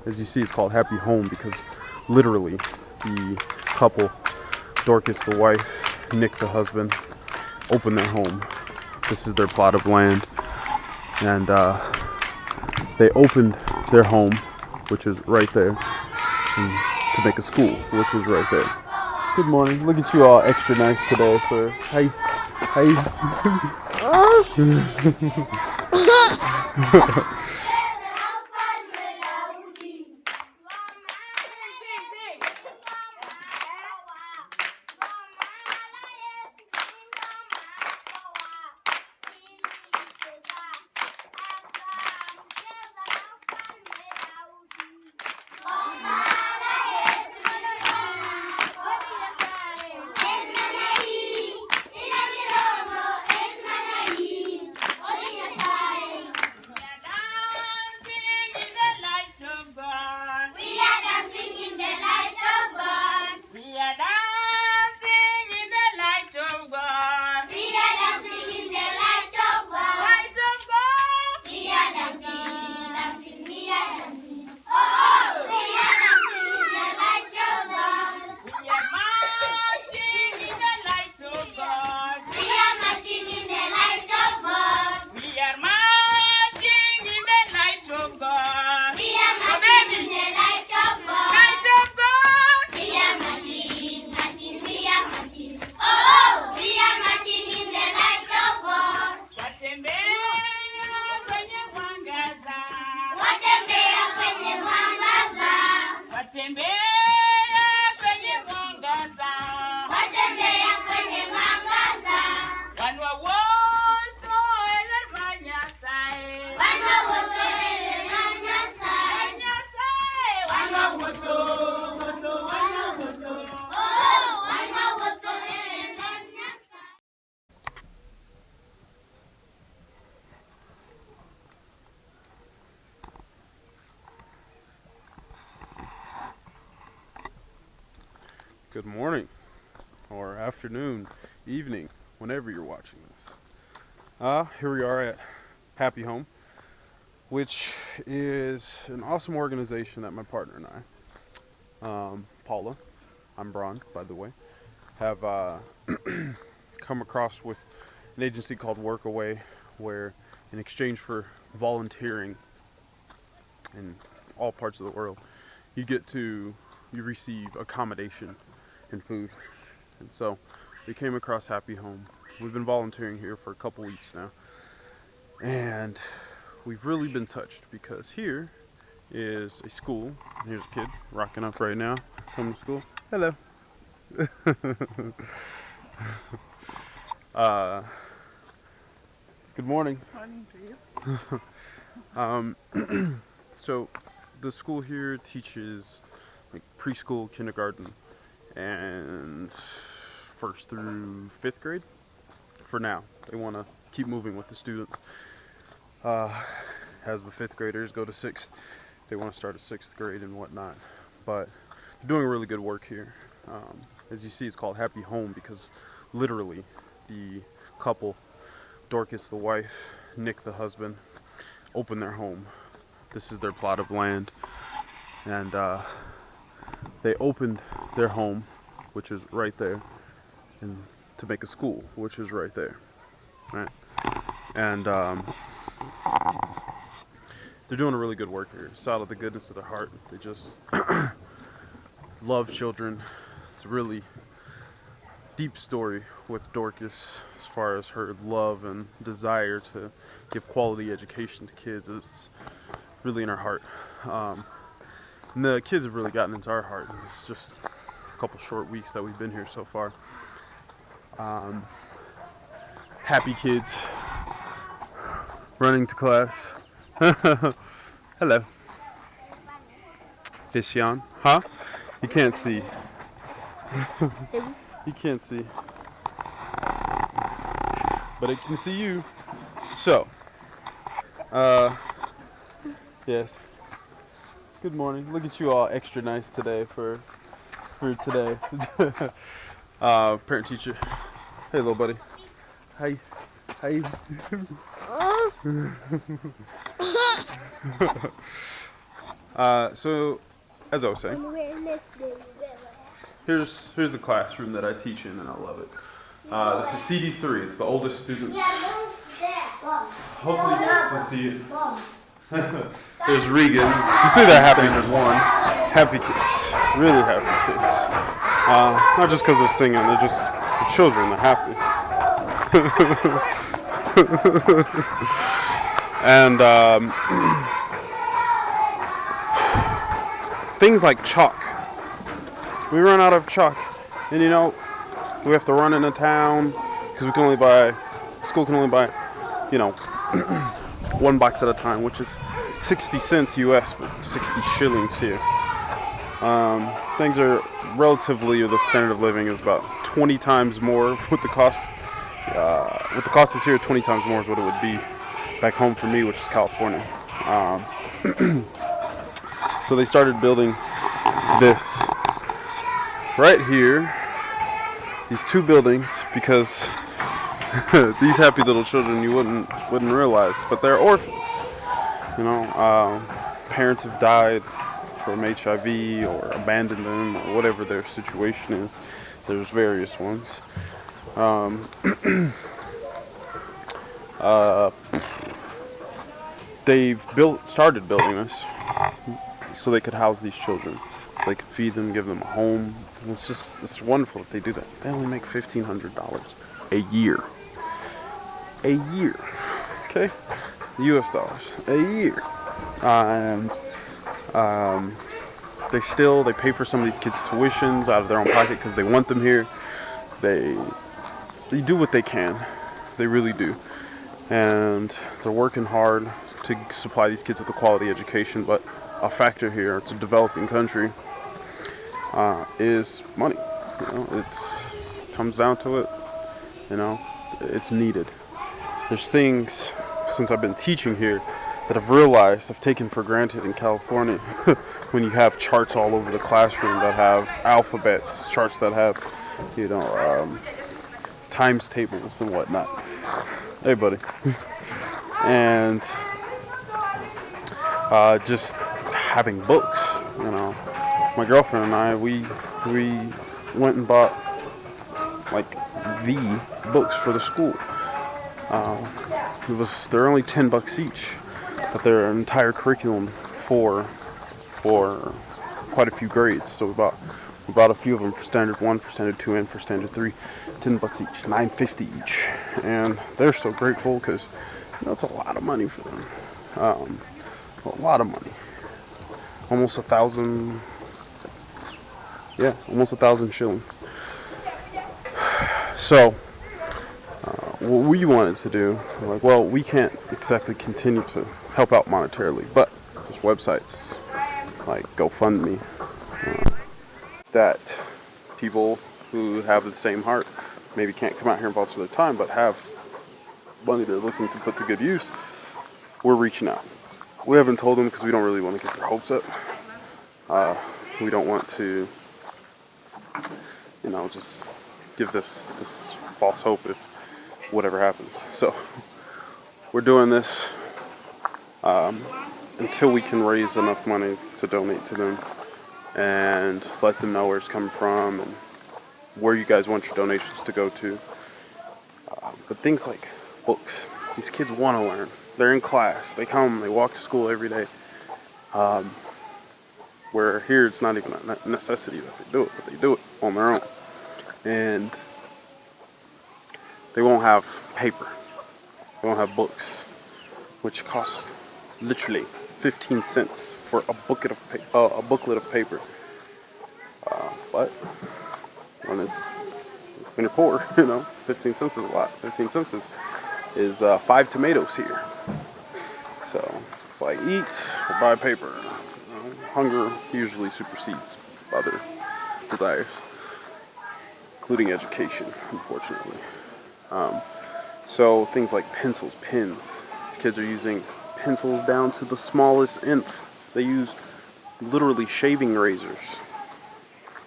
As you see, it's called Happy Home because literally the couple, Dorcas the wife, Nick the husband, opened their home. This is their plot of land, and they opened their home, which is right there, to make a school, which was right there. Good morning. Look at you all extra nice today for hi. Good morning, or afternoon, evening, whenever you're watching this. Here we are at Happy Home, which is an awesome organization that my partner and I, Paula, I'm Braun, by the way, have come across with an agency called Workaway, where in exchange for volunteering in all parts of the world, you receive accommodation and food. And so we came across Happy Home. We've been volunteering here for a couple weeks now, and we've really been touched because here is a school. Here's a kid rocking up right now, coming to school. Hello. Good morning. Morning to you. So the school here teaches like preschool, kindergarten, and 1st through 5th grade. For now, they want to keep moving with the students. As the 5th graders go to 6th, they want to start a 6th grade and whatnot. But they're doing really good work here. As you see, it's called Happy Home because literally the couple, Dorcas the wife, Nick the husband, opened their home. This is their plot of land, and they opened their home, which is right there, and to make a school, which is right there, right? And they're doing a really good work here. It's out of the goodness of their heart. They just love children. It's a really deep story with Dorcas as far as her love and desire to give quality education to kids. It's really in her heart. And the kids have really gotten into our heart. It's just a couple short weeks that we've been here so far. Happy kids running to class. Hello. Vishan. Huh? You can't see. You can't see. But it can see you. So, yes. Good morning. Look at you all extra nice today for today. Parent teacher. Hey, little buddy. Hi. Hi. So, as I was saying, here's the classroom that I teach in, and I love it. This is CD3. It's the oldest students. Hopefully, you guys can see it. There's Regan. You see that happy one. Happy kids. Really happy kids. Not just because they're singing, they're just the children. They're happy. And things like chalk. We run out of chalk, and we have to run into town because school can only buy, 1 box at a time, which is 60 cents US, but 60 shillings here. Things are relatively, the standard of living is about 20 times more. What the cost is here, 20 times more is what it would be back home for me, which is California. So they started building this right here, these 2 buildings, because these happy little children you wouldn't realize, but they're orphans. Parents have died from HIV or abandoned them or whatever their situation is. There's various ones. They've started building this so they could house these children. They could feed them, give them a home. It's wonderful that they do that. They only make $1,500 a year. A year. Okay? US dollars. A year. And they pay for some of these kids' tuitions out of their own pocket because they want them here. They do what they can. They really do. And they're working hard to supply these kids with a quality education, but a factor here, it's a developing country, is money. It comes down to it. It's needed. There's things, since I've been teaching here, that I've taken for granted in California. When you have charts all over the classroom that have alphabets, charts that have, times tables and whatnot. Hey, buddy. And just having books. My girlfriend and I, we went and bought the books for the school. They're only $10 each, but they're an entire curriculum for quite a few grades. So we bought a few of them for standard 1, for standard 2, and for standard 3. $10 each, $9.50 each, and they're so grateful because it's a lot of money for them. A lot of money. Almost 1,000. Yeah, almost 1,000 shillings. So, what we wanted to do, we can't exactly continue to help out monetarily, but there's websites like GoFundMe that people who have the same heart maybe can't come out here and volunteer their time, but have money they're looking to put to good use. We're reaching out. We haven't told them because we don't really want to get their hopes up. We don't want to, just give this false hope if whatever happens. So we're doing this until we can raise enough money to donate to them and let them know where it's coming from and where you guys want your donations to go to. But things like books, these kids want to learn. They're in class. They come. They walk to school every day. Where here it's not even a necessity that they do it, but they do it on their own. And they won't have paper. They won't have books, which cost literally 15 cents for a booklet of paper. But when you're poor, 15 cents is a lot. 15 cents is 5 tomatoes here. So it's like eat or buy paper. Hunger usually supersedes other desires, including education, unfortunately. So things like pencils, pens. These kids are using pencils down to the smallest nth. They use literally shaving razors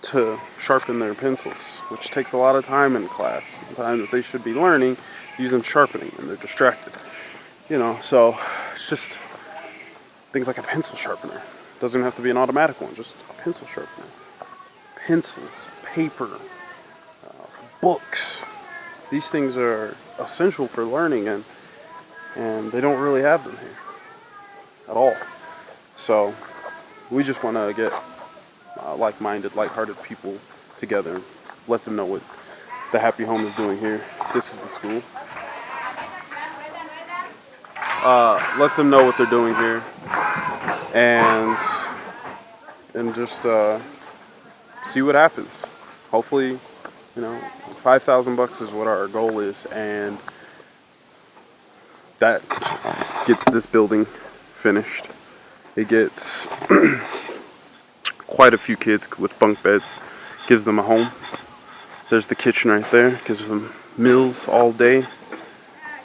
to sharpen their pencils, which takes a lot of time in class. The time that they should be learning, using sharpening, and they're distracted. So it's just things like a pencil sharpener. Doesn't have to be an automatic one, just a pencil sharpener. Pencils, paper, books. These things are essential for learning, and they don't really have them here at all. So we just want to get like-minded, like-hearted people together and let them know what the Happy Home is doing here. This is the school. Let them know what they're doing here, and just see what happens. Hopefully, $5,000 is what our goal is, and that gets this building finished. It gets quite a few kids with bunk beds, gives them a home. There's the kitchen right there, gives them meals all day.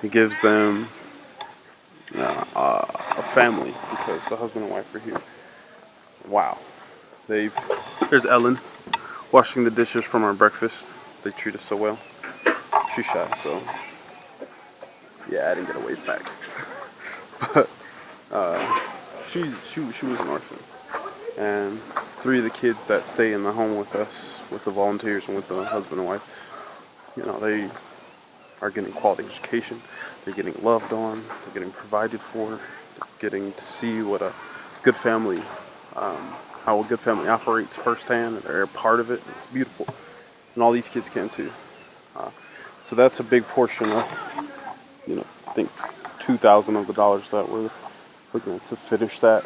It gives them a family, because the husband and wife are here. Wow. There's Ellen washing the dishes from our breakfast. They treat us so well. She's shy, so yeah, I didn't get a wave back. But she was an orphan, and 3 of the kids that stay in the home with us, with the volunteers and with the husband and wife, they are getting quality education. They're getting loved on. They're getting provided for. They're getting to see what a good family, how a good family operates firsthand, and they're a part of it. It's beautiful, and all these kids can too. So that's a big portion of, I think $2,000 of the dollars that we're looking at to finish that.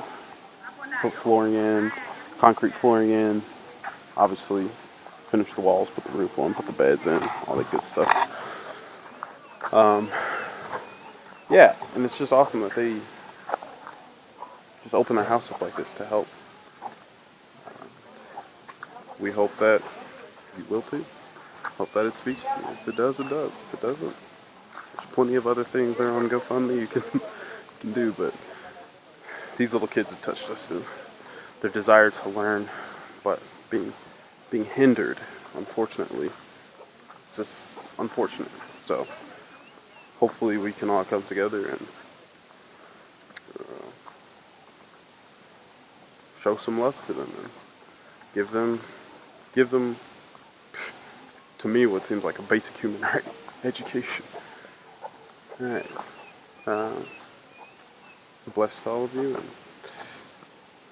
Put flooring in, concrete flooring in, obviously finish the walls, put the roof on, put the beds in, all that good stuff. Yeah, and it's just awesome that they just open their house up like this to help. We hope that you will too. Hope that it speaks to you. If it does, it does. If it doesn't, there's plenty of other things there on GoFundMe you can do, but these little kids have touched us, and their desire to learn, but being hindered, unfortunately. It's just unfortunate. So hopefully we can all come together and show some love to them and give them, to me, what seems like a basic human right, education. All right. Bless to all of you, and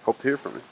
hope to hear from you.